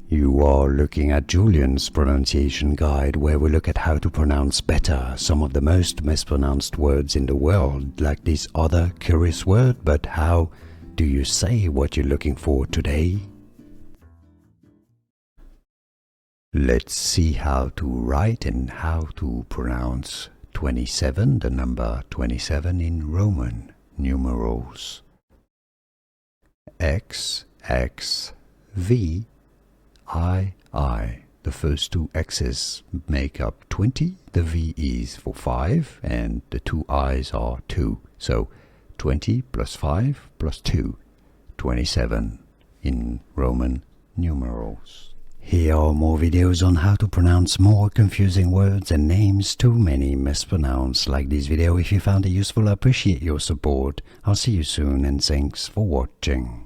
You are looking at Julian's pronunciation guide, where we look at how to pronounce better some of the most mispronounced words in the world, like this other curious word. But how do you say what you're looking for today? Let's see how to write and how to pronounce 27, the number 27 in Roman numerals. XXVII. The first two X's make up 20, the V is for 5, and the two I's are 2. So 20 plus 5 plus 2, 27 in Roman numerals. Here are more videos on how to pronounce more confusing words and names too many mispronounced. Like this video if you found it useful. I appreciate your support. I'll see you soon and thanks for watching.